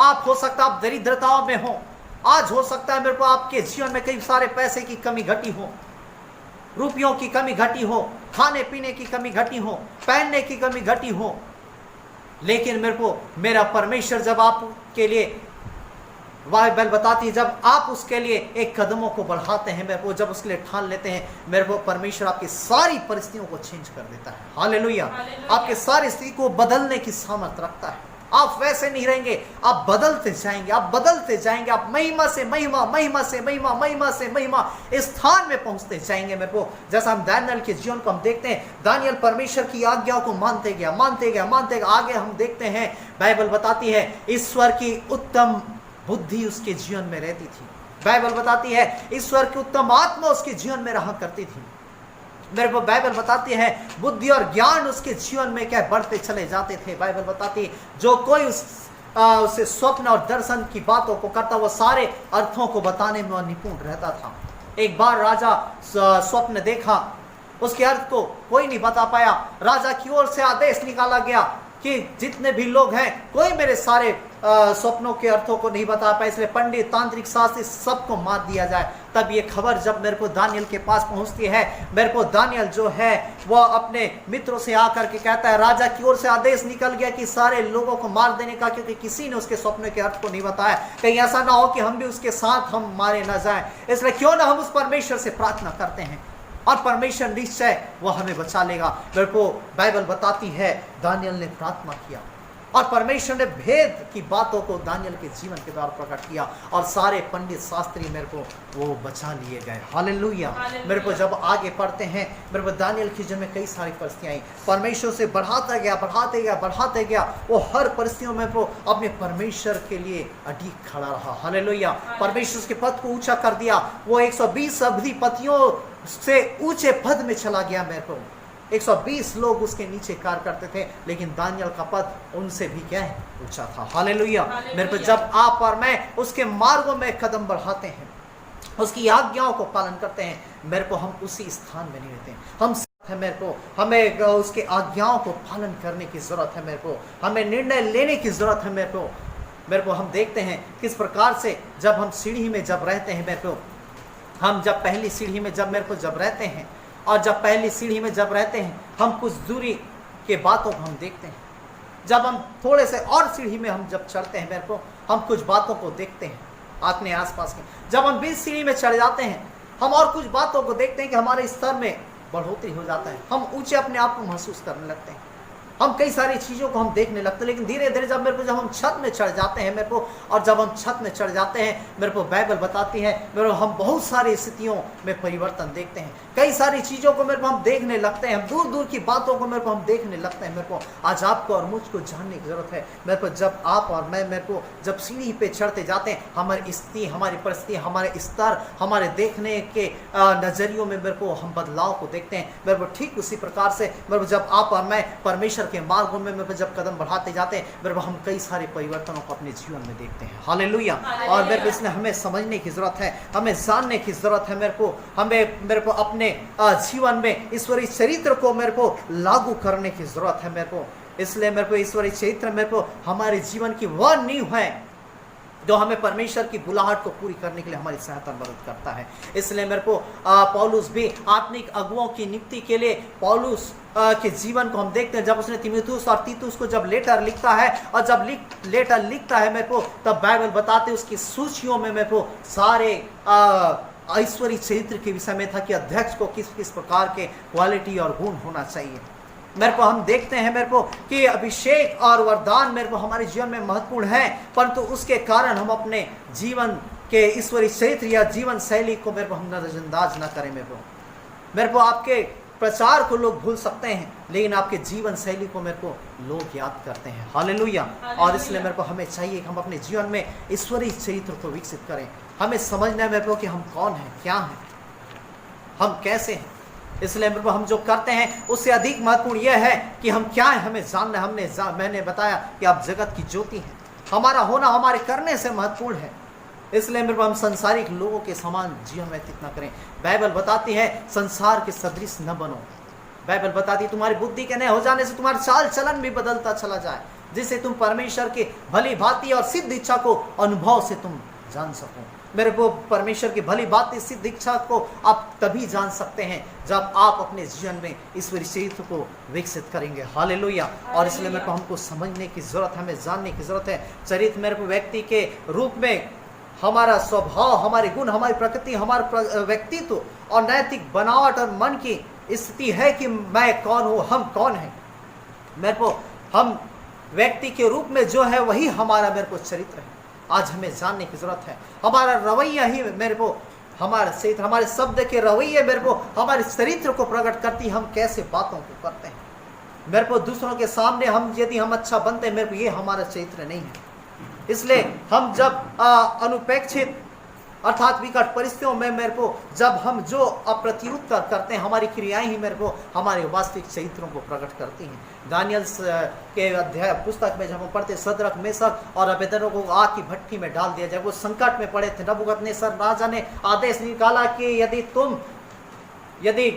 आप हो सकता है आप दरिद्रताओं में हो, आज हो सकता है मेरे को आपके जीवन में कई सारे पैसे की कमी घटी हो, रुपयों की कमी घटी हो, खाने पीने की कमी घटी हो, पहनने की कमी घटी हो, लेकिन मेरे को मेरा परमेश्वर जब आपके लिए, बाइबल बताती है जब आप उसके लिए 1 कदमों को बढ़ाते हैं, मेरे को जब उसके लिए ठान लेते हैं, मेरे को परमेश्वर आपकी सारी परिस्थितियों को चेंज कर देता है। हालेलुया। आपके सारी स्थिति को बदलने की सामर्थ्य रखता है। आप वैसे नहीं रहेंगे, आप बदलते जाएंगे, आप बदलते जाएंगे, आप महिमा से महिमा, महिमा से महिमा, महिमा से महिमा इस स्थान में पहुंचते जाएंगे। मेरे को जैसा हम दानियल के जीवन को हम देखते हैं, दानियल परमेश्वर की आज्ञाओं को मानते गया, मानते गया, मानते गया। आगे हम देखते हैं बाइबल बताती है ईश्वर की उत्तम बुद्धि उसके जीवन में रहती थी। बाइबल बताती है ईश्वर की उत्तम आत्मा उसके जीवन में रहा करती थी। मेरे को बाइबल बताती है बुद्धि और ज्ञान उसके जीवन में क्या बढ़ते चले जाते थे। बाइबल बताती है जो कोई उसे स्वप्न और दर्शन की बातों को करता वो सारे अर्थों को बताने में निपुण रहता था। एक बार राजा स्वप्न देखा, उसके अर्थ को कोई नहीं बता पाया। राजा की ओर से आदेश निकाला गया कि जितने भी लोग हैं कोई मेरे सारे स्वप्नों के अर्थों को नहीं बता पाए, इसलिए पंडित, तांत्रिक, शास्त्री सबको मार दिया जाए। तब ये खबर जब मेरे को दानियल के पास पहुंचती है, मेरे को दानियल जो है वह अपने मित्रों से आकर के कहता है राजा की ओर से आदेश निकल गया कि सारे लोगों को मार देने का, क्योंकि किसी ने उसके स्वप्न के अर्थ को नहीं बताया। कहीं ऐसा ना हो कि हम भी उसके साथ हम मारे न जाए, इसलिए क्यों ना हम उस परमेश्वर से प्रार्थना करते हैं और परमेश्वर निश्चय वो हमें बचा लेगा। मेरे को बाइबल बताती है दानियल ने प्रार्थना किया और परमेश्वर ने भेद की बातों को दानियल के जीवन के द्वारा प्रकट किया और सारे पंडित शास्त्री मेरे को वो बचा लिए गए। हालेलुया। मेरे को जब आगे पढ़ते हैं, मेरे को दानियल के जीवन में कई सारी परिस्थितियां आई, परमेश्वर से बढ़ाता गया, बढ़ाते गया, बढ़ाते गया। वो हर परिस्थितियों में वो अपने परमेश्वर के लिए अडिग खड़ा रहा। हालेलुया। परमेश्वर उसके पद को ऊंचा कर दिया। वो 120 अधिपतियों से ऊंचे पद में चला गया। मेरे को 120 लोग उसके नीचे कार्य करते थे, लेकिन दानियल का पद उनसे भी क्या है ऊंचा था। हालेलुया। मेरे को जब आप और मैं उसके मार्गों में कदम बढ़ाते हैं, उसकी आज्ञाओं को पालन करते हैं, मेरे को हम उसी स्थान में नहीं रहते हैं। हम है मेरे को हमें उसके आज्ञाओं को पालन करने की जरूरत है। मेरे को हमें निर्णय लेने की जरूरत है। मेरे को हम देखते हैं किस प्रकार से जब हम सीढ़ी में जब रहते हैं, मेरे को हम जब पहली सीढ़ी में जब मेरे को जब रहते हैं और जब पहली सीढ़ी में जब रहते हैं, हम कुछ दूरी के बातों को हम देखते हैं। जब हम थोड़े से और सीढ़ी में हम जब चढ़ते हैं, मेरे को हम कुछ बातों को देखते हैं। अपने आसपास के। जब हम 20 सीढ़ी में चढ़ जाते हैं, हम और कुछ बातों को देखते हैं कि हमारे स्तर में बढ़ोतरी हो जाता है, हम ऊंचे अपने आप को महसूस करने लगते हैं, हम कई सारी चीज़ों को हम देखने लगते हैं। लेकिन धीरे धीरे जब हम छत में चढ़ जाते हैं मेरे को, और जब हम छत में चढ़ जाते हैं, मेरे को बाइबल बताती है मेरे को, हम बहुत सारी स्थितियों में परिवर्तन देखते हैं, कई सारी चीज़ों को मेरे को हम देखने लगते हैं, दूर दूर की बातों को मेरे को हम देखने लगते हैं। मेरे को आज आपको और मुझको जानने की ज़रूरत है मेरे को, जब आप और मैं मेरे को जब सीढ़ी पे चढ़ते जाते हैं, हमारी स्थिति, हमारी परिस्थिति, हमारे स्तर, हमारे देखने के नज़रियों में मेरे को हम बदलाव को देखते हैं। मेरे को ठीक उसी प्रकार से मेरे को जब आप और मैं परमेश्वर के मार्गों में मेरे को जब कदम बढ़ाते जाते हैं, मेरे को हम कई सारे परिवर्तनों को अपने जीवन में देखते हैं। हालेलुया। और मेरे को इसलिए हमें समझने की ज़रूरत है, हमें जानने की ज़रूरत है। मेरे को अपने जीवन में ईश्वरीय चरित्र को मेरे को लागू करने की ज़रूरत है। मेरे को इसलिए मेरे को ईश्वरीय चरित्र मेरे को हमारे जीवन की वह नींव है जो हमें परमेश्वर की बुलाहट को पूरी करने के लिए हमारी सहायता मदद करता है। इसलिए मेरे को पौलुस भी आत्मिक अगुओं की नियुक्ति के लिए पौलुस के जीवन को हम देखते हैं। जब उसने तीमुथियुस और तीतुस को जब लेटर लिखता है, और जब लेटर लिखता है मेरे को, तब बाइबल बताते उसकी सूचियों में मेरे को सारे ईश्वरीय चरित्र के विषय में था कि अध्यक्ष को किस किस प्रकार के क्वालिटी और गुण होना चाहिए। मेरे को हम देखते हैं मेरे को कि अभिषेक और वरदान मेरे को हमारे जीवन में महत्वपूर्ण है, परंतु उसके कारण हम अपने जीवन के ईश्वरीय चरित्र या जीवन शैली को मेरे को हम नजरअंदाज न करें। मेरे को आपके प्रचार को लोग भूल सकते हैं, लेकिन आपके जीवन शैली को मेरे को लोग याद करते हैं। हालेलुया। और इसलिए मेरे को हमें चाहिए कि हम अपने जीवन में ईश्वरीय चरित्र को विकसित करें। हमें समझना है मेरे को कि हम कौन हैं, क्या हैं, हम कैसे हैं। इसलिए मेरे को हम जो करते हैं उससे अधिक महत्वपूर्ण यह है कि हम क्या हैं, हमें जानना है। मैंने बताया कि आप जगत की ज्योति हैं। हमारा होना हमारे करने से महत्वपूर्ण है। इसलिए मेरे को हम संसारिक लोगों के समान जीवन व्यतीत न करें। बाइबल बताती है संसार के सदृश न बनो। बाइबल बताती है तुम्हारी बुद्धि के नए हो जाने से तुम्हारा चाल चलन भी बदलता चला जाए, जिससे तुम परमेश्वर की भली भांति और सिद्ध इच्छा को अनुभव से तुम जान सको। मेरे को परमेश्वर की भली बात सिद्ध इच्छा को आप तभी जान सकते हैं जब आप अपने जीवन में ईश्वरीय चरित्र को विकसित करेंगे। हालेलुया। और इसलिए मेरे को हमको समझने की जरूरत है, हमें जानने की जरूरत है। चरित्र मेरे को व्यक्ति के रूप में हमारा स्वभाव, हमारे गुण, हमारी प्रकृति, हमारा व्यक्तित्व और नैतिक बनावट और मन की स्थिति है कि मैं कौन हूँ, हम कौन हैं। मेरे को हम व्यक्ति के रूप में जो है वही हमारा मेरे को चरित्र है। आज हमें जानने की जरूरत है। हमारा रवैया ही मेरे को हमारे चरित्र, हमारे शब्द के रवैये मेरे को हमारे चरित्र को प्रकट करती, हम कैसे बातों को करते हैं। मेरे को दूसरों के सामने यदि हम अच्छा बनते हैं, मेरे को ये हमारा चरित्र नहीं है। इसलिए हम जब अनुपेक्षित अर्थात विकट परिस्थितियों में मेरे को जब हम जो अप्रत्युत्तर करते हैं, हमारी क्रियाएं ही मेरे को हमारे वास्तविक चरित्रों को प्रकट करती हैं। दानियल के अध्याय पुस्तक में जब हम पढ़ते, सदरक, मेशक और अबेदनगो को आग की भट्टी में डाल दिया जाए। वो संकट में पड़े थे। नबूकदनेस्सर राजा ने आदेश निकाला कि यदि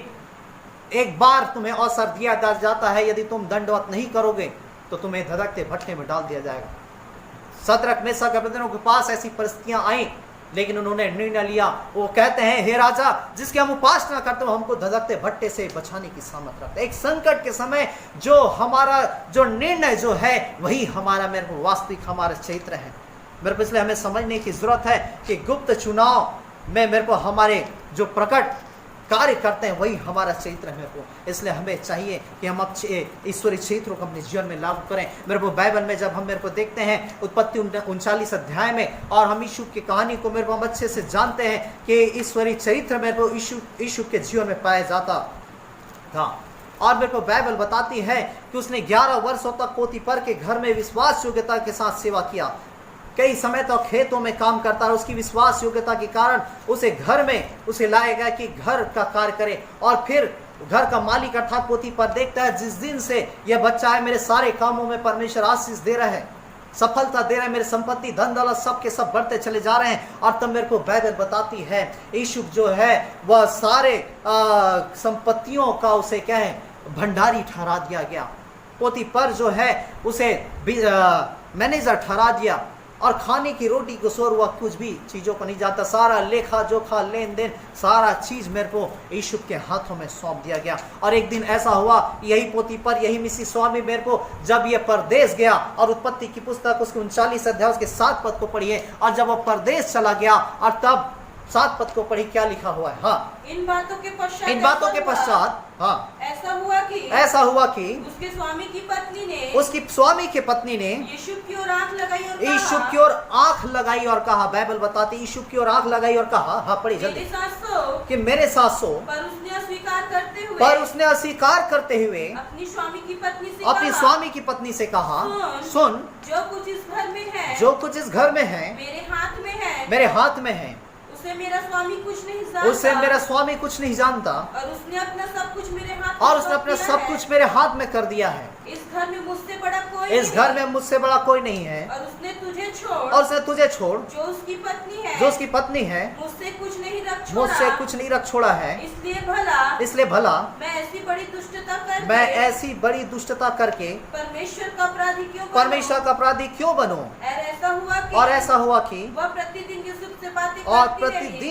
एक बार तुम्हें अवसर दिया जाता है, यदि तुम दंडवत नहीं करोगे तो तुम्हें धधकते भट्टे में डाल दिया जाएगा। सदरक, मेशक, अबेदनगो के पास ऐसी परिस्थितियां आई, लेकिन उन्होंने निर्णय लिया। वो कहते हैं, हे राजा, जिसकी हम उपासना करते हो हमको धधकते भट्टे से बचाने की सामर्थ रखते। एक संकट के समय जो हमारा जो निर्णय जो है वही हमारा मेरे को वास्तविक हमारा चरित्र है। मेरे को इसलिए हमें समझने की जरूरत है कि गुप्त चुनाव में मेरे को हमारे जो प्रकट कार्य करते हैं वही हमारा चरित्र है मेरे को। इसलिए हमें चाहिए कि हम अच्छे ईश्वरीय चरित्रों को अपने जीवन में लागू करें। मेरे को बाइबल में जब हम मेरे को देखते हैं उत्पत्ति 39 अध्याय में, और हम यीशु की कहानी को मेरे को हम अच्छे से जानते हैं कि ईश्वरीय चरित्र मेरे को यीशु के जीवन में पाया जाता था। और मेरे को बाइबल बताती है कि उसने 11 वर्षों तक पोतीफर के घर में विश्वास योग्यता के साथ सेवा किया। कई समय तक खेतों में काम करता है। उसकी विश्वास योग्यता के कारण उसे घर में उसे लाया गया कि घर का कार्य करे। और फिर घर का मालिक अर्थात पोतीफर देखता है, जिस दिन से यह बच्चा है मेरे सारे कामों में परमेश्वर आशीष दे रहा है, सफलता दे रहा है, मेरे संपत्ति, धन दौलत सब के सब बढ़ते चले जा रहे हैं। और तब मेरे को बाइबल बताती है यीशु जो है वह सारे संपत्तियों का उसे क्या है भंडारी ठहरा दिया गया। पोतीफर जो है उसे मैनेजर ठहरा दिया। और खाने की रोटी को छोड़ वह कुछ भी चीज़ों को नहीं जानता। सारा लेखा जोखा लेन देन सारा चीज़ मेरे को यूसुफ के हाथों में सौंप दिया गया। और एक दिन ऐसा हुआ, यही पोतीफर यही मिस्री स्वामी मेरे को जब ये परदेश गया, और उत्पत्ति की पुस्तक उसके 39 अध्याय उसके 7 पद को पढ़िए, और जब वो परदेश चला गया और तब 7 पद को पढ़ी, क्या लिखा हुआ है? हाँ, इन बातों के पश्चात हाँ ऐसा हुआ कि उसके स्वामी की पत्नी ने यूसुफ की ओर आंख लगाई और यूसुफ की ओर आंख लगाई और कहा, बाइबल बताती यूसुफ की ओर आंख लगाई और कहा, हाँ पढ़ी जल्दी, कि मेरे साथ सो। पर उसने अस्वीकार करते हुए अपनी स्वामी की पत्नी से कहा, सुन, जो कुछ इस घर में है मेरे हाथ में है, उसे मेरा स्वामी कुछ नहीं जानता, और उसने अपना सब कुछ मेरे हाथ में कर दिया है। इस घर में मुझसे बड़ा कोई नहीं है, और उसने तुझे छोड़ जो उसकी पत्नी है मुझसे कुछ नहीं रख छोड़ा है। इसलिए भला मैं ऐसी बड़ी दुष्टता करके परमेश्वर का अपराधी क्यों बनूं? और ऐसा हुआ कि वह प्रतिदिन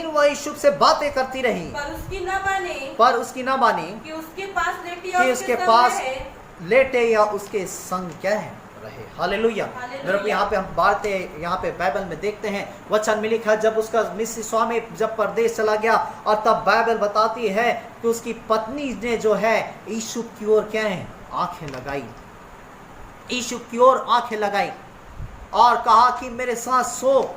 वह यूसुफ से बातें करती रही, पर उसकी न मानी कि उसके पास लेटे या उसके संग क्या है रहे। हालेलुया। मेरे को यहाँ पे हम बातें यहाँ पे बाइबल में देखते हैं, वचन में लिखा जब उसका मिस्री स्वामी जब परदेश चला गया, और तब बाइबल बताती है कि उसकी पत्नी ने जो है यूसुफ की ओर क्या है आंखें लगाई, यूसुफ की ओर आंखें लगाई और कहा कि मेरे साथ सो।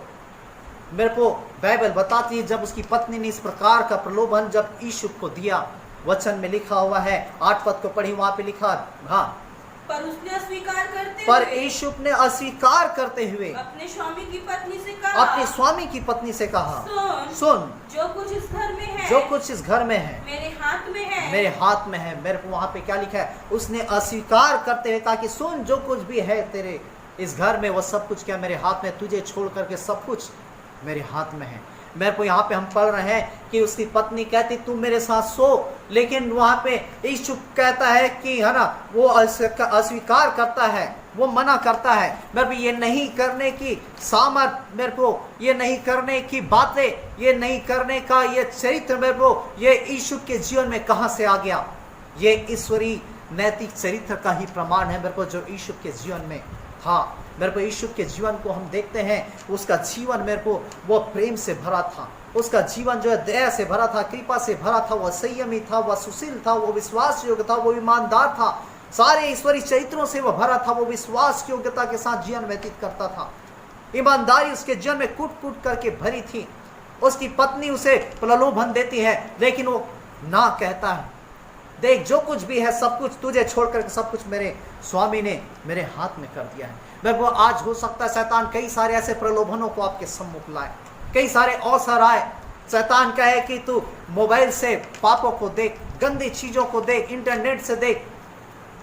मेरे को बाइबल बताती है जब उसकी पत्नी ने इस प्रकार का प्रलोभन जब यूसुफ को दिया, वचन में लिखा हुआ है 8 पद को पढ़ी, वहां पे लिखा, हाँ, पर यूसुफ ने अस्वीकार करते हुए अपने स्वामी की पत्नी से कहा, सुन, जो कुछ इस घर में है मेरे हाथ में है। मेरे को वहां पे क्या लिखा है? उसने अस्वीकार करते हुए कहा कि सुन, जो कुछ भी है तेरे इस घर में वो सब कुछ क्या मेरे हाथ में, तुझे छोड़ करके सब कुछ मेरे हाथ में है। मेरे को यहाँ पे हम पढ़ रहे हैं कि उसकी पत्नी कहती तू मेरे साथ सो, लेकिन वहाँ पे यूसुफ कहता है कि है ना, वो अस्वीकार करता है, वो मना करता है। मेरे को ये नहीं करने की सामर्थ, मेरे को ये नहीं करने की बातें, ये नहीं करने का ये चरित्र मेरे को ये यूसुफ के जीवन में कहाँ से आ गया? ये ईश्वरीय नैतिक चरित्र का ही प्रमाण है मेरे को जो यूसुफ के जीवन में। हाँ, मेरे को यूसुफ के जीवन को हम देखते हैं, उसका जीवन मेरे को वो प्रेम से भरा था, उसका जीवन जो है दया से भरा था, कृपा से भरा था, वह संयमी था, वह सुशील था, वो विश्वास योग्य था, वो ईमानदार था, सारे ईश्वरीय चरित्रों से वह भरा था, वो विश्वास योग्यता के साथ जीवन व्यतीत करता था, ईमानदारी उसके जीवन में कूट कूट करके भरी थी। उसकी पत्नी उसे प्रलोभन देती है, लेकिन वो ना कहता है, देख जो कुछ भी है सब कुछ तुझे छोड़ करके सब कुछ मेरे स्वामी ने मेरे हाथ में कर दिया है। मैं वो आज हो सकता है शैतान कई सारे ऐसे प्रलोभनों को आपके सम्मुख लाए, कई सारे अवसर आए, शैतान कहे कि तू मोबाइल से पापों को देख, गंदी चीजों को देख, इंटरनेट से देख,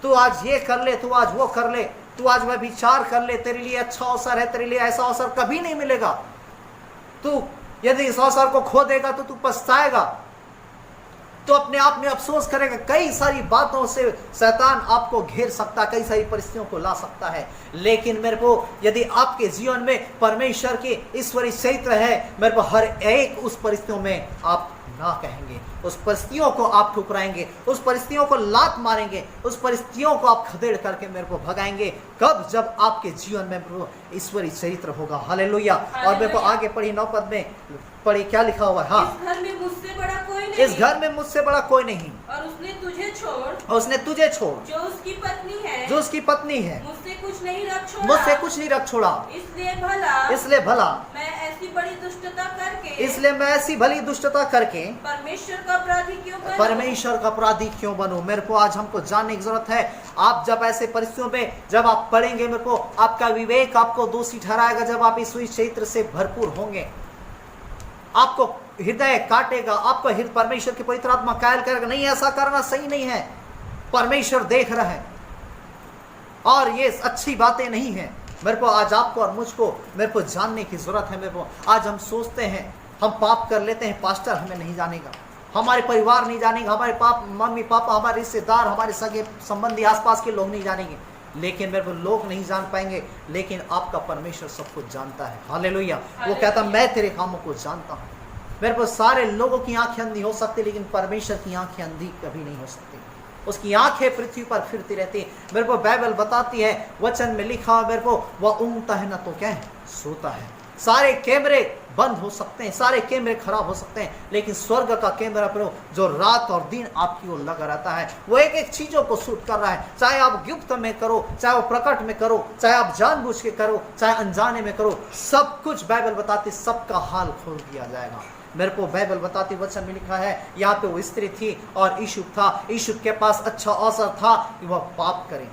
तू आज ये कर ले, तू आज वो कर ले, तू आज वह विचार कर ले, तेरे लिए अच्छा अवसर है, तेरे लिए ऐसा अवसर कभी नहीं मिलेगा, तू यदि इस अवसर को खो देगा तो तू पछताएगा, तो अपने आप में अफसोस करेगा। कई सारी बातों से शैतान आपको घेर सकता है, कई सारी परिस्थितियों को ला सकता है, लेकिन मेरे को यदि आपके जीवन में परमेश्वर के ईश्वरीय चरित्र है, मेरे को हर एक उस परिस्थितियों में आप ना कहेंगे, उस परिस्थितियों को आप ठुकराएंगे, उस परिस्थितियों को लात मारेंगे, उस परिस्थितियों को आप खदेड़ करके मेरे को भगाएंगे। कब? जब आपके जीवन में ईश्वरीय चरित्र होगा। हालेलुया। और मेरे को आगे पढ़ी 9 पद में पढ़ी, क्या लिखा हुआ है? हाँ, इस घर में मुझसे बड़ा कोई नहीं, और उसने तुझे छोड़ जो उसकी पत्नी है मुझसे कुछ नहीं रख छोड़ा। इसलिए भला मैं ऐसी भली दुष्टता करके परमेश्वर का अपराधी क्यों बनूं? मेरे को आज हमको जानने की जरूरत है। आप जब ऐसे परिस्थितियों में जब आप पढ़ेंगे, मेरे को आपका विवेक आपको दोषी ठहराएगा। जब आप इस चरित्र से भरपूर होंगे, आपको हृदय काटेगा, आपको हृदय परमेश्वर की पवित्र आत्मा कायल करेगा, नहीं ऐसा करना सही नहीं है, परमेश्वर देख रहा है और ये अच्छी बातें नहीं है। मेरे को आज आपको और मुझको मेरे को जानने की जरूरत है। मेरे को आज हम सोचते हैं, हम पाप कर लेते हैं, पास्टर हमें नहीं जानेगा, हमारे परिवार नहीं जानेगा, हमारे मम्मी पापा, हमारे रिश्तेदार, हमारे सगे संबंधी, आसपास के लोग नहीं जानेंगे, लेकिन मेरे को लोग नहीं जान पाएंगे, लेकिन आपका परमेश्वर सब कुछ जानता है। हालेलुया। वो कहता मैं तेरे कामों को जानता हूँ। मेरे को सारे लोगों की आंखें अंधी हो सकती, लेकिन परमेश्वर की आंखें अंधी कभी नहीं हो सकती। उसकी आंखें पृथ्वी पर फिरती रहती। मेरे को बाइबल बताती है, वचन में लिखा हुआ मेरे को, वह ऊँघता है ना तो क्या है, सोता है। सारे कैमरे बंद हो सकते हैं, सारे कैमरे खराब हो सकते हैं, लेकिन स्वर्ग का कैमरा पर जो रात और दिन आपकी ओर लगा रहता है, वो एक एक चीजों को शूट कर रहा है। चाहे आप गुप्त में करो, चाहे वो प्रकट में करो, चाहे आप जानबूझ के करो, चाहे अनजाने में करो, सब कुछ बाइबल बताती, सबका हाल खोल दिया जाएगा। मेरे को बाइबल बताती, वचन में लिखा है, यहाँ पे वो स्त्री थी और यीशु था। यीशु के पास अच्छा अवसर था कि वह पाप करे,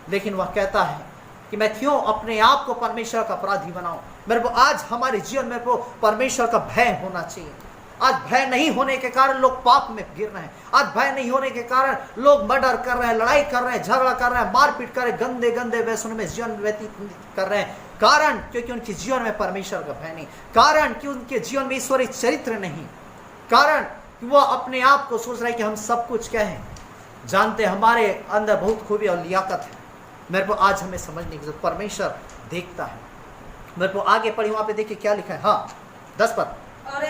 लेकिन वह कहता है कि मैं क्यों अपने आप को परमेश्वर का अपराधी बनाऊं। मेरे को आज हमारे जीवन में को परमेश्वर का भय होना चाहिए। आज भय नहीं होने के कारण लोग पाप में गिर रहे हैं। आज भय नहीं होने के कारण लोग मर्डर कर रहे हैं, लड़ाई कर रहे हैं, झगड़ा कर रहे हैं, मारपीट कर रहे हैं, गंदे गंदे व्यसनों में जीवन व्यतीत कर रहे हैं। कारण क्योंकि उनके जीवन में परमेश्वर का भय नहीं, कारण कि उनके जीवन में ईश्वरीय चरित्र नहीं, कारण कि वो अपने आप को सोच रहे हैं कि हम सब कुछ क्या है जानते, हमारे अंदर बहुत खूबी और लियाकत है। मेरे को आज हमें समझने की जरूरत, परमेश्वर देखता है। मेरे को आगे पढ़ी, वहां पे देखिए क्या लिखा है। हाँ 10 पद। और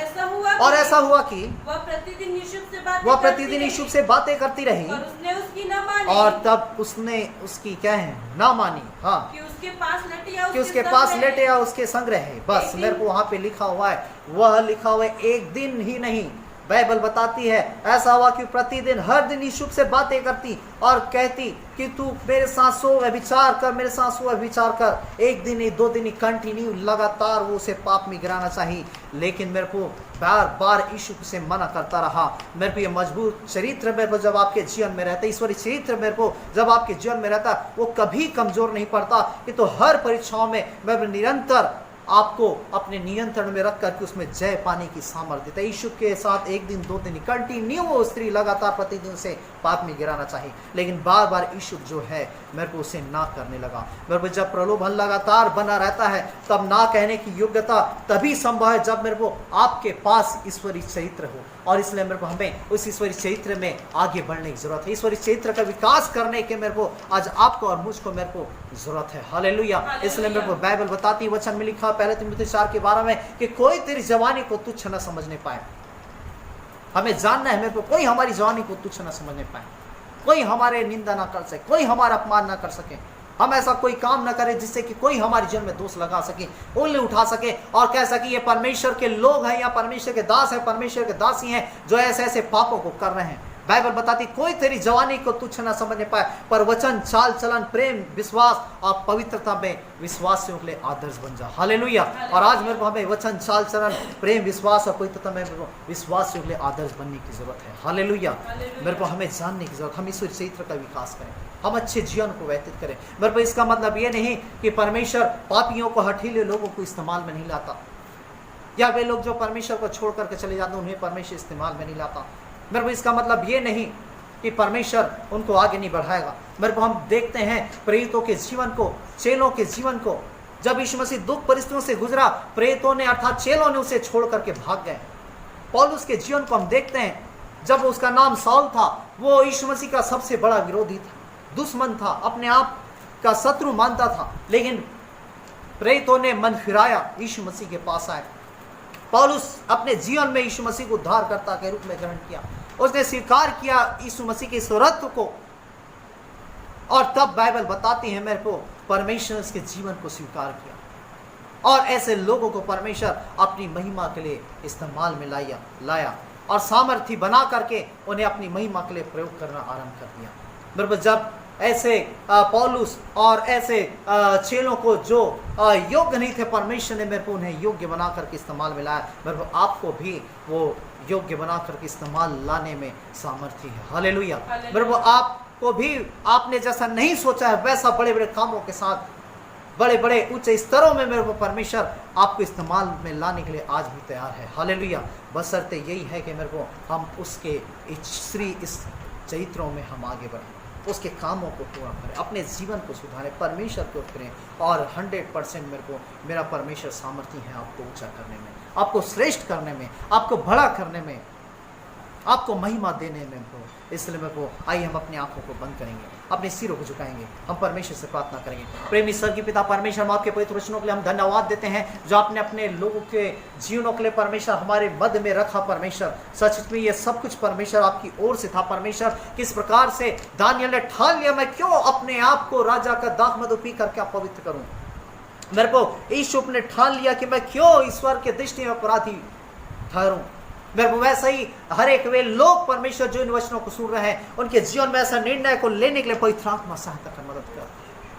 ऐसा हुआ कि वह प्रतिदिन यूसुफ से बातें करती रही, और उसने उसकी न मानी, और तब उसने उसकी क्या है ना मानी। हाँ, कि उसके पास लेटे या उसके संग रहे। बस मेरे को वहां पे लिखा हुआ है, वह लिखा हुआ है एक दिन ही नहीं। बाइबल बताती है ऐसा हुआ कि प्रतिदिन हर दिन यूसुफ से बातें करती और कहती कि तू मेरे साथ सो विचार कर, मेरे साथ सो विचार कर। एक दिन ही, 2 दिन ही, कंटिन्यू लगातार वो उसे पाप में गिराना चाहिए, लेकिन मेरे को बार बार यूसुफ से मना करता रहा। मेरे को ये मजबूत चरित्र मेरे को जब आपके जीवन में रहता है, ईश्वरीय चरित्र मेरे को जब आपके जीवन में रहता, वो कभी कमजोर नहीं पड़ता। कि तो हर परीक्षाओं में मैं निरंतर आपको अपने नियंत्रण में रख करके उसमें जय पाने की सामर्थ्य देता है। यीशु के साथ एक दिन, 2 दिन कंटिन्यू वो स्त्री लगातार प्रतिदिन से पाप में गिराना चाहिए, लेकिन बार बार यीशु जो है मेरे को उसे ना करने लगा। मेरे को जब प्रलोभन लगातार बना रहता है, तब ना कहने की योग्यता तभी संभव है जब मेरे को आपके पास ईश्वरीय चरित्र हो। और इसलिए मेरे को हमें उस ईश्वरीय चरित्र में आगे बढ़ने की जरूरत है। ईश्वरीय चरित्र का विकास करने के मेरे को आज आपको और मुझको मेरे को जरूरत है। हालेलुया। इसलिए मेरे को बाइबल बताती है, वचन में लिखा पहले तिमुथी 4:12 में कि कोई तेरी जवानी को तुच्छ न समझने पाए। हमें जानना है मेरे को, कोई हमारी जवानी को तुच्छ न समझने पाए, कोई हमारे निंदा ना कर सके, कोई हमारा अपमान ना कर सके। हम ऐसा कोई काम ना करें जिससे कि कोई हमारे जीवन में दोष लगा सके, उंगली उठा सके और कह सके ये परमेश्वर के लोग हैं या परमेश्वर के दास हैं, परमेश्वर के दासी हैं जो ऐसे ऐसे पापों को कर रहे हैं। बाइबल बताती कोई तेरी जवानी को तुच्छ न समझने पाए, पर वचन, चाल चलन, प्रेम, विश्वास और पवित्रता में विश्वासियों के लिए आदर्श बन जा। हालेलुया। और आज मेरे को हमें वचन, चाल चलन, प्रेम, विश्वास और पवित्रता में विश्वासियों के लिए आदर्श बनने की जरूरत है। हालेलुया। मेरे को हमें जानने की जरूरत, हम ईश्वरीय चरित्र का विकास करें, हम अच्छे जीवन को व्यतीत करें। मेरे को इसका मतलब ये नहीं कि परमेश्वर पापियों को, हठीले लोगों को इस्तेमाल में नहीं लाता, या वे लोग जो परमेश्वर को छोड़ करके चले जाते हैं उन्हें परमेश्वर इस्तेमाल में नहीं लाता। मेरे को इसका मतलब ये नहीं कि परमेश्वर उनको आगे नहीं बढ़ाएगा। मेरे को हम देखते हैं प्रेरितों के जीवन को, चेलों के जीवन को, जब यीशु मसीह दुख परिस्थितियों से गुजरा, प्रेरितों ने अर्थात चेलों ने उसे छोड़ करके भाग गए। पौलुस के जीवन को हम देखते हैं, जब उसका नाम साउल था, वो यीशु मसीह का सबसे बड़ा विरोधी था, दुश्मन था, अपने आप का शत्रु मानता था, लेकिन प्रेरितों ने मन फिराया, यीशु मसीह के पास आए। पौलुस अपने जीवन में यीशु मसीह को उद्धारकर्ता के रूप में ग्रहण किया, उसने स्वीकार किया यीशु मसीह के स्वरत्व को, और तब बाइबल बताती है मेरे को परमेश्वर उसके जीवन को स्वीकार किया और ऐसे लोगों को परमेश्वर अपनी महिमा के लिए इस्तेमाल में लाया और सामर्थ्य बना करके उन्हें अपनी महिमा के लिए प्रयोग करना आरंभ कर दिया। मेरे को जब ऐसे पौलुस और ऐसे चेलों को जो योग्य नहीं थे, परमेश्वर ने मेरे को उन्हें योग्य बना करके इस्तेमाल में लाया। मेरे को आपको भी वो योग्य बना करके इस्तेमाल लाने में सामर्थ्य है। हालेलुया। मेरे को आपको भी आपने जैसा नहीं सोचा है वैसा बड़े बड़े कामों के साथ, बड़े बड़े उच्च स्तरों में मेरे को परमेश्वर आपको इस्तेमाल में लाने के लिए आज भी तैयार है। हालेलुया। बशर्ते यही है कि मेरे को हम उसके इस चरित्रों में हम आगे बढ़ें, उसके कामों को पूरा करें, अपने जीवन को सुधारें, परमेश्वर को करें, और 100% मेरा परमेश्वर सामर्थ्य है आपको ऊंचा करने में, आपको श्रेष्ठ करने में, आपको बड़ा करने में। आपको महिमा देने में प्रभु। इसलिए मेरे को आइए हम अपनी आंखों को बंद करेंगे, अपने सिरों को झुकाएंगे, हम परमेश्वर से प्रार्थना करेंगे। प्रेमी स्वर्गीय पिता परमेश्वर, हम आपके पवित्र वचनों के लिए हम धन्यवाद देते हैं जो आपने अपने लोगों के जीवनों के लिए परमेश्वर हमारे मध्य में रखा। परमेश्वर सच में ये सब कुछ परमेश्वर आपकी ओर से था। परमेश्वर किस प्रकार से दानियल ने ठान लिया, मैं क्यों अपने आप को राजा का दाख मधु पी करके अपवित्र करूं। मेरे को ईशुप ने ठान लिया कि मैं क्यों ईश्वर के दृष्टि में अपराधी ठहरूं। मेरे को वैसे ही हर एक वे लोग परमेश्वर जो इन वचनों को सुन रहे हैं उनके जीवन में ऐसा निर्णय को लेने के लिए पवित्र आत्मा सहायता कर मदद कर।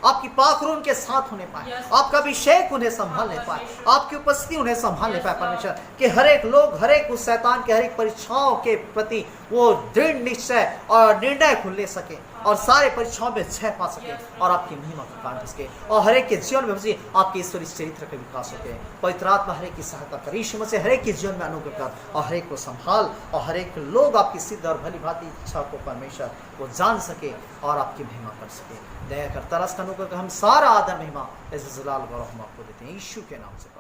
आपकी पाखरू उनके साथ होने पाए, आपका अभिषेक उन्हें संभालने पाए, आपकी उपस्थिति उन्हें संभालने पाए परमेश्वर, कि हर एक लोग हर एक उस शैतान के हर एक परीक्षाओं के प्रति वो दृढ़ निश्चय और निर्णय को ले सके और सारे परीक्षाओं में जय पा सके और आपकी महिमा का कारण सके और हर एक के जीवन में आपके ईश्वरीय चरित्र का विकास हो गए। पवित्र आत्मा हर एक की सहायता कर, यीशु मसीह हर एक के जीवन में अनुग्रह कर और हर एक को संभाल और हर एक लोग आपकी सिद्ध और भली भांति इच्छा को परमेश्वर वो जान सके और आपकी महिमा कर सके। दया कर तरस का अनुग्रह, हम सारा आदर महिमा इस जलाल गौरव हम आपको देते हैं यीशु के नाम से।